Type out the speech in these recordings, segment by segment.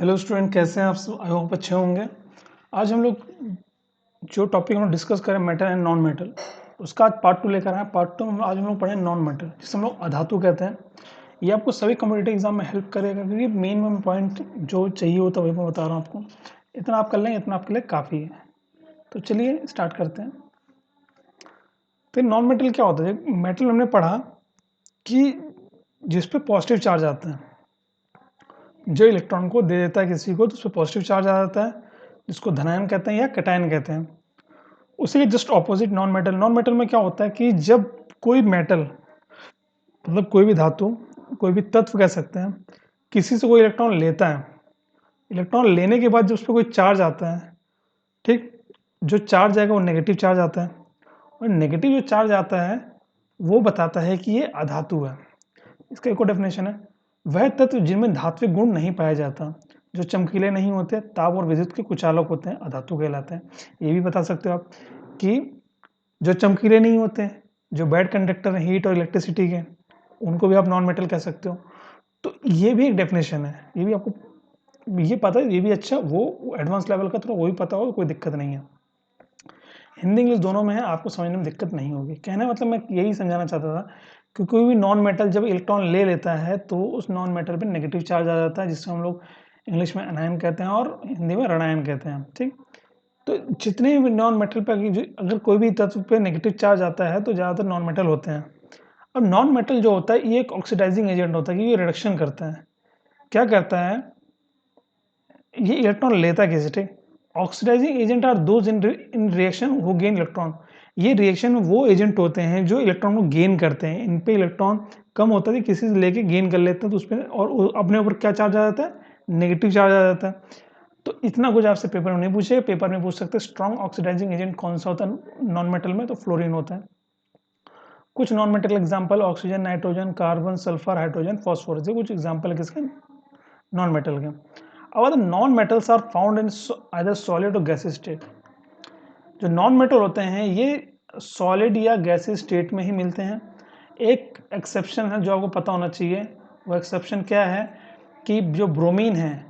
Hello student, कैसे हैं आप सब? आई होप अच्छे होंगे। आज हम लोग जो टॉपिक हम डिस्कस करें मेटल एंड नॉन मेटल, उसका आज पार्ट 2 लेकर आए। पार्ट 2 में आज हम लोग पढ़ें नॉन मेटल, जिसे हम लोग अधातु कहते हैं। ये आपको सभी कम्पिटिटिव एग्जाम में हेल्प करेगा, क्योंकि मेन पॉइंट जो चाहिए होता है वही मैं बता रहा हूँ आपको। इतना आप कर लेंगे, इतना आपके लिए काफ़ी है। तो चलिए स्टार्ट करते हैं। तो नॉन मेटल क्या होता है? मेटल हमने पढ़ा कि जिस पे पॉजिटिव चार्ज आता है, जो इलेक्ट्रॉन को दे देता है किसी को, तो उस पर पॉजिटिव चार्ज आ जाता है, जिसको धनायन कहते हैं या कैटायन कहते हैं। उसी के just opposite non metal. Non metal में क्या होता है कि जब कोई मेटल, मतलब कोई भी धातु, कोई भी तत्व कह सकते हैं, किसी से कोई इलेक्ट्रॉन लेता है, इलेक्ट्रॉन लेने के बाद जब उस पर कोई चार्ज आता है, ठीक, जो चार्ज आएगा वो नेगेटिव चार्ज आता है, और नेगेटिव जो चार्ज आता है वो बताता है कि ये अधातु है। इसका एक और डेफिनेशन है, वह तत्व जिनमें धात्विक गुण नहीं पाया जाता, जो चमकीले नहीं होते, ताप और विद्युत के कुचालक होते हैं, अधातु कहलाते हैं। ये भी बता सकते हो आप कि जो चमकीले नहीं होते, जो बैड कंडक्टर हैं हीट और इलेक्ट्रिसिटी के, उनको भी आप नॉन मेटल कह सकते हो। तो ये भी एक डेफिनेशन है, ये भी आपको ये पता है, ये भी अच्छा, वो एडवांस लेवल का थोड़ा वो भी पता हो, कोई दिक्कत नहीं है। हिंदी इंग्लिश दोनों में है, आपको समझने में दिक्कत नहीं होगी। कहने मतलब मैं यही समझाना चाहता था कि कोई भी नॉन मेटल जब इलेक्ट्रॉन ले लेता है तो उस नॉन मेटल पे नेगेटिव चार्ज आ जाता है, जिससे हम लोग इंग्लिश में अनायन कहते हैं और हिंदी में ऋणायन कहते हैं। ठीक, तो जितने भी नॉन मेटल पे अगर कोई भी तत्व पे नेगेटिव चार्ज आता है तो ज़्यादातर नॉन मेटल होते हैं। अब नॉन मेटल जो होता है ये एक ऑक्सीडाइजिंग एजेंट होता है, कि ये रिडक्शन करता है। क्या करता है? ये इलेक्ट्रॉन लेता है किसी, ठीक। Oxidising agent are those in reaction who gain electron. ये रिएक्शन में वो एजेंट होते हैं जो इलेक्ट्रॉन को गेन करते हैं। इन पे इलेक्ट्रॉन कम होता है, किसी से लेके गेन कर लेते हैं, तो उस पर और अपने ऊपर क्या चार्ज आ जाता है? नेगेटिव चार्ज आ जाता है। तो इतना कुछ आपसे पेपर में नहीं पूछे। पेपर में पूछ सकते हैं स्ट्रॉन्ग ऑक्सीडाइजिंग एजेंट कौन सा होता है नॉन मेटल में, तो फ्लोरीन होता है। कुछ non metal example, oxygen, nitrogen, carbon, sulphur, hydrogen, phosphorus, ये कुछ एग्जांपल है किसके? नॉन मेटल के। अब other non metals are found in either solid और गैसीय स्टेट। जो नॉन मेटल होते हैं ये सॉलिड या गैसीय स्टेट में ही मिलते हैं। एक एक्सेप्शन है जो आपको पता होना चाहिए। वो एक्सेप्शन क्या है कि जो ब्रोमीन है,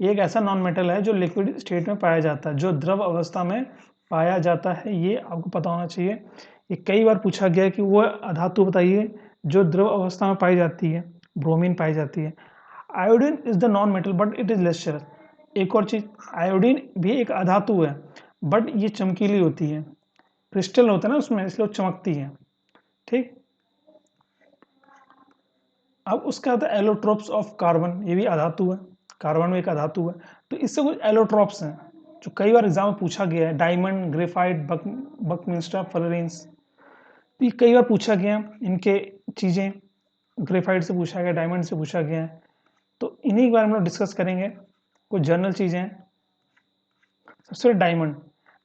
ये एक ऐसा नॉन मेटल है जो लिक्विड स्टेट में पाया जाता है, जो द्रव अवस्था में पाया जाता है। ये आपको पता होना चाहिए। ये कई बार पूछा गया है कि वो धातु बताइए जो द्रव अवस्था में पाई जाती है, ब्रोमीन पाई जाती है। Iodine is the non metal but it is lesser. एक और चीज, आयोडीन भी एक अधातु है, बट ये चमकीली होती है, क्रिस्टल होता है ना उसमें, इसलिए वो चमकती है। ठीक, अब उसका आता है एलोट्रोप्स ऑफ कार्बन, ये भी अधातु है, कार्बन में एक अधातु है। तो इससे कुछ एलोट्रोप्स हैं जो कई बार एग्जाम में पूछा गया है, डायमंड, ग्रेफाइट, बकमिंस्टर, फ्लोरेंस। तो ये कई बार पूछा गया इनके चीजें, ग्रेफाइट से पूछा गया, डायमंड से पूछा गया है। तो इन्हीं के बारे में हम लोग डिस्कस करेंगे। कुछ जनरल चीजें हैं। सबसे डायमंड,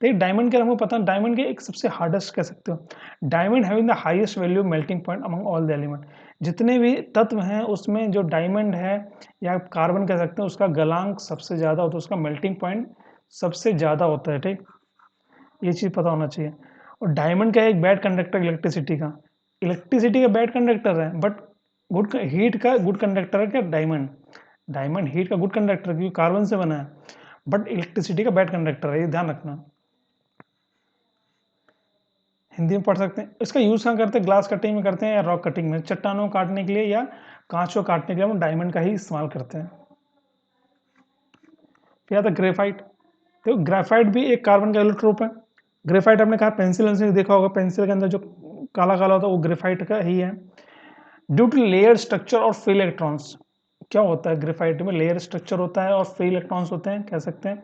देखिए डायमंड के हमको पता है, डायमंड के एक सबसे हार्डेस्ट कह सकते हो। Diamond having the highest value melting point among all the element. जितने भी तत्व हैं उसमें जो डायमंड है या कार्बन कह सकते हैं, उसका गलांक सबसे ज़्यादा होता है, उसका मेल्टिंग पॉइंट सबसे ज़्यादा होता है। ठीक, ये चीज़ पता होना चाहिए। और डायमंड का एक बैड कंडक्टर इलेक्ट्रिसिटी का, इलेक्ट्रिसिटी का बैड कंडक्टर है, बट गुड हीट का गुड कंडक्टर है क्या? डायमंड। डायमंड हीट का गुड कंडक्टर क्योंकि कार्बन से बना है, बट इलेक्ट्रिसिटी का बैड कंडक्टर है, ये ध्यान रखना। हिंदी में पढ़ सकते हैं। इसका यूज़ कहाँ करते हैं? ग्लास कटिंग में करते हैं या रॉक कटिंग में, चट्टानों को काटने के लिए या कांच को काटने के लिए हम डायमंड का ही इस्तेमाल करते हैं। फिर आता है ग्रेफाइट। तो ग्रेफाइट भी एक कार्बन का एलोट्रोप है। ग्रेफाइट आपने कहा पेंसिल से देखा होगा, पेंसिल के अंदर जो काला काला होता है वो ग्रेफाइट का ही है। ड्यू टू लेयर स्ट्रक्चर और फ्री इलेक्ट्रॉन्स, क्या होता है ग्रेफाइट में? लेयर स्ट्रक्चर होता है और फ्री इलेक्ट्रॉन्स होते हैं, कह सकते हैं।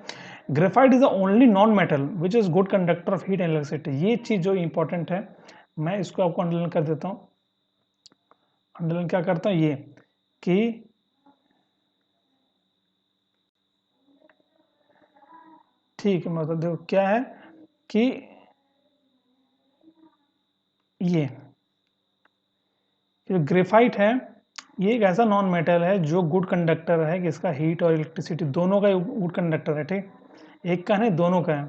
Graphite is the only non metal which is good conductor of heat and electricity. ये चीज जो इंपॉर्टेंट है, मैं इसको आपको अंडरलाइन कर देता हूँ। अंडरलाइन क्या करता हूँ? ये कि ठीक है, मतलब देखो क्या है कि ये जो ग्रेफाइट है ये एक ऐसा नॉन मेटल है जो गुड कंडक्टर है, कि इसका हीट और इलेक्ट्रिसिटी दोनों का गुड कंडक्टर है। ठीक, एक का नहीं, दोनों का है।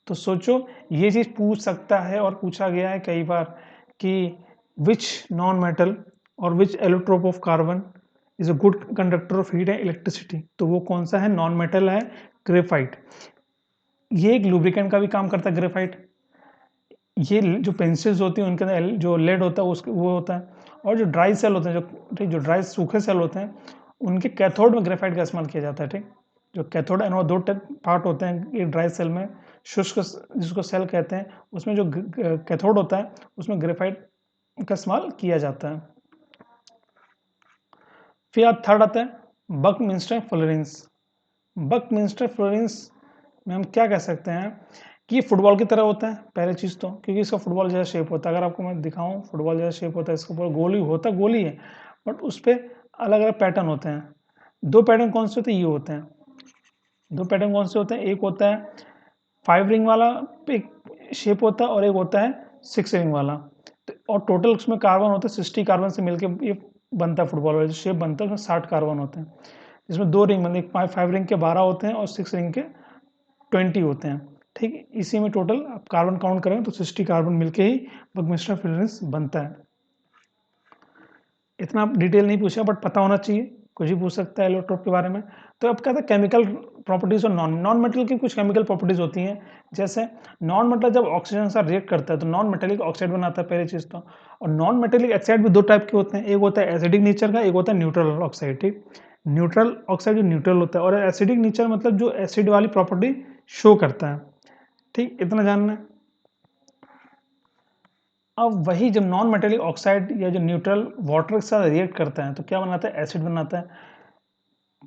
तो सोचो ये चीज पूछ सकता है, और पूछा गया है कई बार कि विच नॉन मेटल और which allotrope of carbon is a good conductor of heat and electricity. तो वो कौन सा है? नॉन मेटल है ग्रेफाइट। ये एक लुब्रिकेंट का भी काम करता है ग्रेफाइट। ये जो पेंसिल्स होती हैं उनके अंदर जो लेड होता है उसके वो होता है। और जो ड्राई सेल होते हैं, जो ठीक जो ड्राई सूखे सेल होते हैं, उनके कैथोड में ग्रेफाइट का इस्तेमाल किया जाता है। ठीक, जो कैथोड एनोड दो पार्ट होते हैं एक ड्राई सेल में, शुष्क जिसको सेल कहते हैं, उसमें जो कैथोड होता है उसमें ग्रेफाइट का इस्तेमाल किया जाता है। फिर थर्ड आता है बकमिंस्टर फ्लोरेंस। बकमिंस्टर फ्लोरेंस में हम क्या कह सकते हैं कि ये फुटबॉल की तरह होता है पहली चीज़ तो, क्योंकि इसका फुटबॉल जैसा शेप होता है। अगर आपको मैं दिखाऊं फुटबॉल जैसा शेप होता है, इसका पूरा गोली होता है, गोली है, बट उस पर अलग अलग पैटर्न होते हैं। दो पैटर्न कौन से होते हैं? ये होते हैं दो पैटर्न कौन से होते हैं? एक होता है 5 रिंग वाला एक शेप होता है और एक होता है 6 रिंग वाला। तो और टोटल उसमें कार्बन होते हैं 60 कार्बन से मिलकर ये बनता है फुटबॉल वाला शेप बनता है। उसमें 60 कार्बन होते हैं, जिसमें 2 रिंग मतलब 5 रिंग के 12 होते हैं और 6 रिंग के 20 होते हैं। ठीक है, इसी में टोटल आप कार्बन काउंट करेंगे तो 60 कार्बन मिलके ही बकमिंस्टर फ्लोरेंस बनता है। इतना आप डिटेल नहीं पूछा बट पता होना चाहिए, कुछ भी पूछ सकता है एलोट्रोप के बारे में। तो अब क्या था, केमिकल प्रॉपर्टीज और नॉन मेटल की कुछ केमिकल प्रॉपर्टीज होती हैं। जैसे नॉन मेटल जब ऑक्सीजन के साथ रिएक्ट करता है तो नॉन मेटेलिक ऑक्साइड बनाता है पहली चीज तो। और नॉन मेटेलिक ऑक्साइड भी दो टाइप के होते हैं, एक होता है एसिडिक नेचर का, एक होता है न्यूट्रल ऑक्साइड। ठीक, न्यूट्रल ऑक्साइड जो न्यूट्रल होता है, और एसिडिक नेचर मतलब जो एसिड वाली प्रॉपर्टी शो करता है। ठीक, इतना जानना है। अब वही जब नॉन मेटेलिक ऑक्साइड या जो न्यूट्रल वाटर के साथ रिएक्ट करता है तो क्या बनाता है? एसिड बनाता है।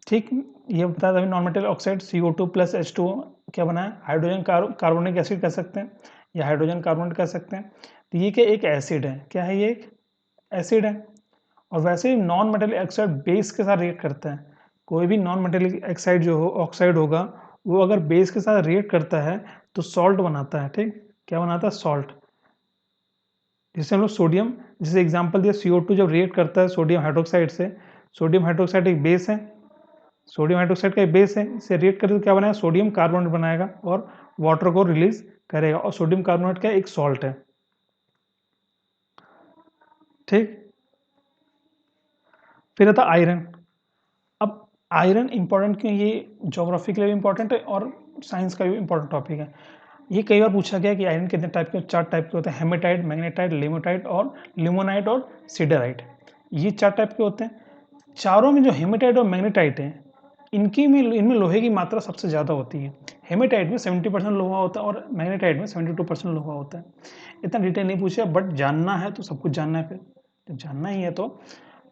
ठीक, ये बताया था अभी non metallic oxide CO2 plus H2O क्या बना है? हाइड्रोजन कार्बोनिक एसिड कह सकते हैं या हाइड्रोजन कार्बोनेट कह सकते हैं। तो ये क्या एक एसिड है? क्या है? ये एक एसिड है। और वैसे ही नॉन मेटेलिक ऑक्साइड बेस के साथ रिएक्ट करता है। कोई भी नॉन मेटेलिक ऑक्साइड जो हो ऑक्साइड होगा, वो अगर बेस के साथ रिएक्ट करता है तो सॉल्ट बनाता है। ठीक, क्या बनाता है? सॉल्ट। जिससे हम लोग सोडियम, जैसे एग्जांपल दिया CO2 जब रिएक्ट करता है सोडियम हाइड्रोक्साइड से, सोडियम हाइड्रोक्साइड एक बेस है, सोडियम हाइड्रोक्साइड का एक बेस है, इसे रिएक्ट करके क्या बनाएगा? सोडियम कार्बोनेट बनाएगा और वाटर को रिलीज करेगा। और सोडियम कार्बोनेट का एक सॉल्ट है। ठीक, फिर आता आयरन। अब आयरन इंपॉर्टेंट क्यों? ये ज्योग्राफी के लिए भी इंपॉर्टेंट है और साइंस का भी इंपॉर्टेंट टॉपिक है। ये कई बार पूछा गया कि आयरन कितने टाइप के? 4 टाइप के होते हैं, हेमेटाइट, मैग्नेटाइट, लिमोटाइट और लिमोनाइट और सिडराइट। ये 4 टाइप के होते हैं। चारों में जो हेमेटाइट और मैग्नेटाइट है, इनमें लोहे की मात्रा सबसे ज़्यादा होती है। हेमेटाइट में 70% लोहा होता है और मैग्नेटाइट में 72% लोहा होता है। इतना डिटेल नहीं पूछा, बट जानना है तो सब कुछ जानना है। फिर जब जानना ही है तो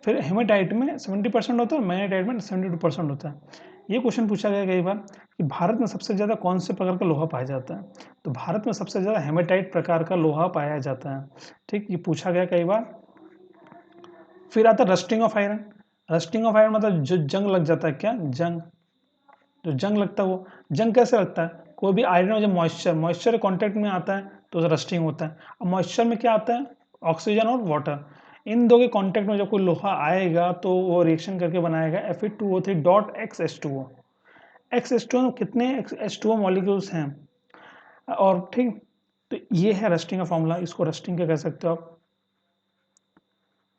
फिर हेमेटाइट में 70% होता है और मैग्नेटाइट में 72% होता है। ये क्वेश्चन पूछा गया कई बार कि भारत में सबसे ज़्यादा कौन से प्रकार का लोहा पाया जाता है? तो भारत में सबसे ज़्यादा हेमेटाइट प्रकार का लोहा पाया जाता है। ठीक, ये पूछा गया कई बार। फिर आता है rusting of iron. Rusting of iron मतलब जो जंग लग जाता है, क्या जंग, जो जंग लगता है वो जंग कैसे लगता है? कोई भी आयरन हो, जब मॉइस्चर कांटेक्ट में आता है तो रस्टिंग होता है। अब मॉइस्चर में क्या आता है? ऑक्सीजन और वाटर। इन दो के कांटेक्ट में जब कोई लोहा आएगा तो वो रिएक्शन करके बनाएगा Fe2O3.XH2O। XH2O में कितने H2O मॉलिक्यूल्स हैं? और ठीक, तो ये है रस्टिंग का फॉर्मूला। इसको रस्टिंग का कह सकते हो आप।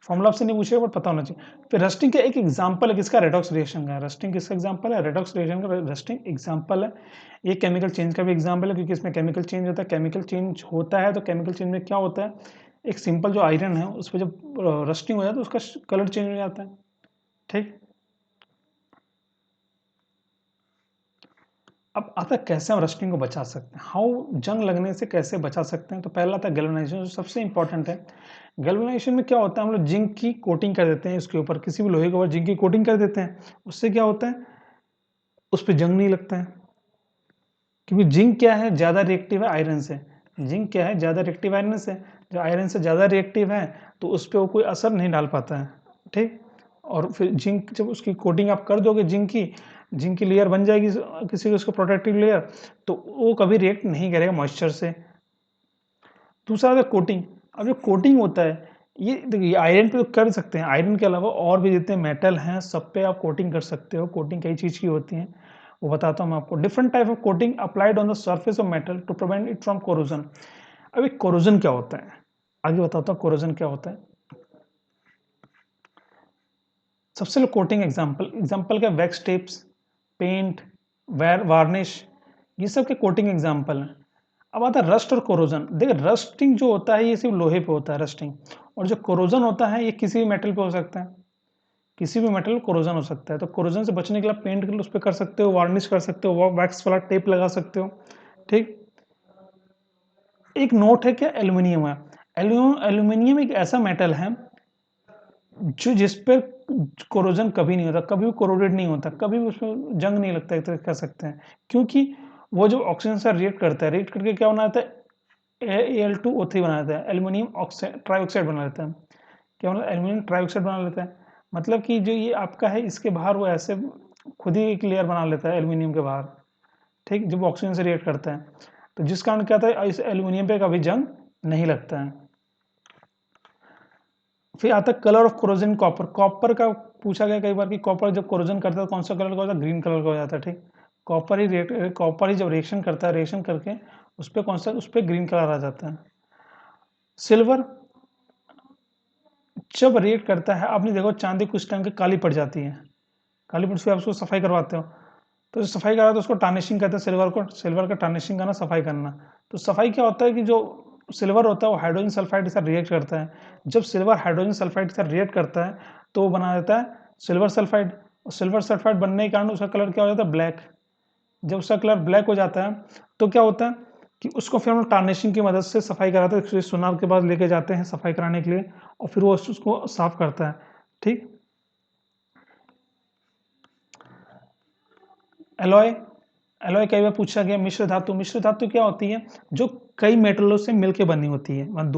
फॉर्मूला आपसे नहीं पूछेगा बट पता होना चाहिए। फिर रस्टिंग का एक एग्जांपल है किसका? रेडॉक्स रिएक्शन का। रस्टिंग किसका एग्जांपल है? रेडॉक्स रिएक्शन का रस्टिंग एग्जांपल है। ये केमिकल चेंज का भी एग्जांपल है, क्योंकि इसमें केमिकल चेंज होता है। केमिकल चेंज होता है तो केमिकल चेंज में क्या होता है? एक सिंपल जो आयरन है उस पर जब रस्टिंग हो जाता है तो उसका कलर चेंज हो जाता है। ठीक, अब आता है कैसे हम रस्टिंग को बचा सकते हैं, हाउ जंग लगने से कैसे बचा सकते हैं। तो पहला आता है गैल्वेनाइजेशन, जो सबसे इंपॉर्टेंट है। गैल्वेनाइजेशन में क्या होता है? हम लोग जिंक की कोटिंग कर देते हैं इसके ऊपर, किसी भी लोहे के ऊपर जिंक की कोटिंग कर देते हैं। उससे क्या होता है? उस पर जंग नहीं लगता है, क्योंकि जिंक क्या है? ज़्यादा रिएक्टिव है आयरन से। जिंक क्या है? ज़्यादा रिएक्टिव आयरन से। जो आयरन से ज़्यादा रिएक्टिव है तो उस पर वो कोई असर नहीं डाल पाता है। ठीक, और फिर जिंक जब उसकी कोटिंग आप कर दोगे, जिंक की लेयर बन जाएगी किसी उसको प्रोटेक्टिव लेयर, तो वो कभी रिएक्ट नहीं करेगा मॉइस्चर से। दूसरा है कोटिंग। अब जो कोटिंग होता है, ये देखिए आयरन पे तो कर सकते हैं, आयरन के अलावा और भी जितने मेटल हैं सब पे आप कोटिंग कर सकते हो। कोटिंग कई चीज़ की होती है, वो बताता हूँ मैं आपको। Different type of coating applied on the surface of metal to prevent it from corrosion. अब एक कोरोजन क्या होता है, आगे बताता हूँ कोरोजन क्या होता है। सबसे कोटिंग एग्जाम्पल क्या, वैक्स टिप्स, पेंट, वार्निश, ये सब के कोटिंग एग्जाम्पल हैं। अब आता है रस्ट और कोरोजन। देखिए रस्टिंग जो होता है ये सिर्फ लोहे पे होता है रस्टिंग, और जो कोरोजन होता है ये किसी भी मेटल पे हो सकता है, किसी भी मेटल कोरोजन हो सकता है। तो कोरोजन से बचने के लिए पेंट के लिए उस पर कर सकते हो, वार्निश कर सकते हो, वैक्स वाला टेप लगा सकते हो। ठीक, एक नोट है क्या, एल्यूमिनियम है। एल्यूमिनियम एक ऐसा मेटल है जो जिस पर कोरोजन कभी नहीं होता, कभी भी कोरोडेड नहीं होता, कभी भी उसमें जंग नहीं लगता, एक तरह कह सकते हैं, क्योंकि वो जो ऑक्सीजन से रिएक्ट करता है, रिएक्ट करके क्या बनाता है, Al2O3 बना देता है, एल्यूमिनियम ऑक्साइड ट्राइऑक्साइड बना लेता है। क्या मतलब, एल्यूमिनियम ट्राइऑक्साइड बना लेता है, मतलब कि जो ये आपका है इसके बाहर वो ऐसे खुद ही एक लेयर बना लेता है एल्यूमिनियम के बाहर। ठीक, जब ऑक्सीजन से रिएक्ट करता है, तो जिस कारण क्या होता है, इस एल्यूमिनियम पे कभी जंग नहीं लगता है। फिर आता है colour of corrosion copper. Copper का पूछा गया कई बार कि कॉपर जब कोरोजन करता है तो कौन सा कलर का होता है, ग्रीन कलर का हो जाता है। ठीक, कॉपर ही जब रिएक्शन करता है, रिएक्शन करके उस पर कौन सा, उस पर ग्रीन कलर आ जाता है। सिल्वर जब रिएक्ट करता है, आपने देखो चांदी कुछ टाइम के काली पड़ जाती है, काली पड़ से आप उसको सफाई करवाते हो, तो सफाई करा तो उसको टार्निशिंग कहते हैं, सिल्वर को, सिल्वर का टार्निशिंग करना, सफाई करना। तो सफाई क्या होता है कि जो सिल्वर होता है वो हाइड्रोजन सल्फाइड के साथ रिएक्ट करता है, जब सिल्वर हाइड्रोजन सल्फाइड के साथ रिएक्ट करता है तो वो बना देता है सिल्वर सल्फाइड, और सिल्वर सल्फाइड बनने के कारण उसका कलर क्या हो जाता है, ब्लैक। जब उसका कलर ब्लैक हो जाता है तो क्या होता है कि उसको फिर हम टार्निशिंग की मदद से सफाई कराते हैं, सुनार के पास लेके जाते हैं सफाई कराने के लिए, और फिर वो उसको साफ करता है। ठीक, एलॉय, एलॉय कई बार पूछा गया। मिश्र धातु, मिश्र धातु क्या होती है, जो कई मेटलों से मिलके बनी होती है, मतलब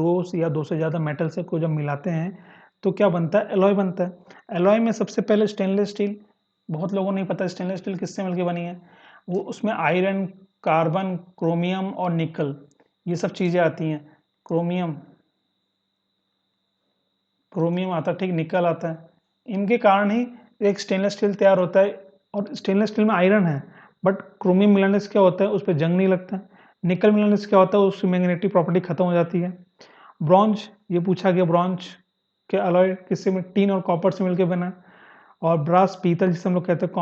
दो से ज्यादा मेटल से को जब मिलाते हैं तो क्या बनता है, एलॉय बनता है। एलॉय में सबसे पहले स्टेनलेस स्टील, बहुत लोगों को नहीं पता स्टेनलेस स्टील किससे मिलके बनी है, वो उसमें आयरन, कार्बन, क्रोमियम और निकल, ये सब चीजें आती हैं। क्रोमियम, क्रोमियम आता है, ठीक, निकल आता है, इनके कारण ही एक स्टेनलेस स्टील तैयार होता है। और स्टेनलेस स्टील में आयरन है, बट क्रोमियम मिलाने से क्या होता है, उस पर जंग नहीं लगता। निकल मिलाने से क्या होता है, उसकी मैग्नेटिक प्रॉपर्टी खत्म हो जाती है। ब्रॉन्ज, ये पूछा गया, ब्रॉन्ज के अलॉय किससे में, टीन और कॉपर से मिलकर बना है। और ब्रास, पीतल जिसे हम लोग कहते हैं,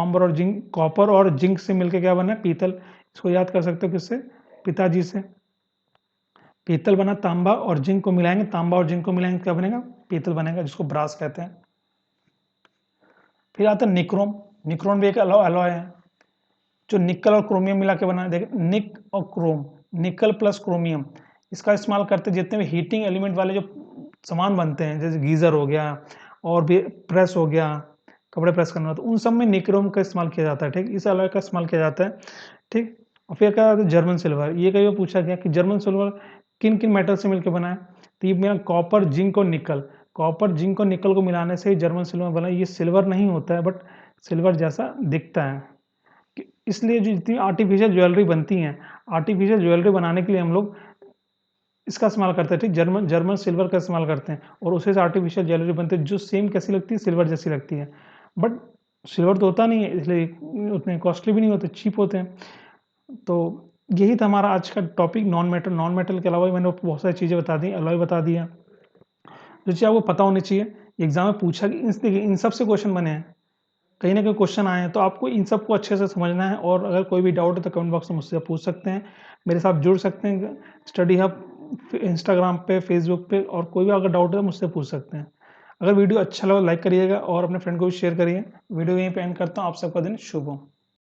कॉपर और जिंक से मिलकर क्या बना है, पीतल। इसको याद कर सकते हो किससे, पिताजी से। पीतल बना, तांबा और जिंक को मिलाएंगे, तांबा और जिंक को मिलाएंगे क्या बनेगा, पीतल बनेगा, जिसको ब्रास कहते हैं। फिर आता है निक्रोम, निक्रोम भी एक अलॉय है जो निकल और क्रोमियम मिला के बना है। देखिए निक और क्रोम, निकल प्लस क्रोमियम, इसका इस्तेमाल करते जितने भी हीटिंग एलिमेंट वाले जो सामान बनते हैं, जैसे गीजर हो गया और भी प्रेस हो गया, कपड़े प्रेस करना, तो उन सब में निक्रोम का इस्तेमाल किया जाता है। ठीक, इस अलॉय का इस्तेमाल किया जाता है। ठीक, और फिर क्या आता है जर्मन सिल्वर। ये कई बार पूछा गया कि जर्मन सिल्वर किन किन मेटल से मिलकर बना है, तो ये मेरा कॉपर, जिंक और निकल, कॉपर, जिंक और निकल को मिलाने से ही जर्मन सिल्वर बना। ये सिल्वर नहीं होता है, बट सिल्वर जैसा दिखता है। इसलिए जो जितनी आर्टिफिशियल ज्वेलरी बनती हैं, आर्टिफिशियल ज्वेलरी बनाने के लिए हम लोग इसका इस्तेमाल करते हैं। ठीक, जर्मन जर्मन सिल्वर का इस्तेमाल करते हैं, और उसे से आर्टिफिशियल ज्वेलरी बनती है जो सेम कैसी लगती है, सिल्वर जैसी लगती है। बट सिल्वर तो होता नहीं है, इसलिए उतने कॉस्टली भी नहीं होते, चीप होते हैं। तो यही था हमारा आज का topic, non metal. Non metal के अलावा भी मैंने बहुत सारी चीज़ें बता दी, अलॉय बता दिया, जो चीज़ आपको पता होनी चाहिए। एग्जाम में पूछा कि इन सब से क्वेश्चन बने हैं, कहीं ना कहीं क्वेश्चन आए हैं, तो आपको इन सबको अच्छे से समझना है। और अगर कोई भी डाउट है तो कमेंट बॉक्स में मुझसे पूछ सकते हैं, मेरे साथ जुड़ सकते हैं स्टडी हब इंस्टाग्राम पे, फेसबुक पे, और कोई भी अगर डाउट है तो मुझसे पूछ सकते हैं। अगर वीडियो अच्छा लगा लाइक करिएगा और अपने फ्रेंड को भी शेयर करिए। वीडियो यहीं पे एंड करता हूँ, आप सबका दिन शुभ हो।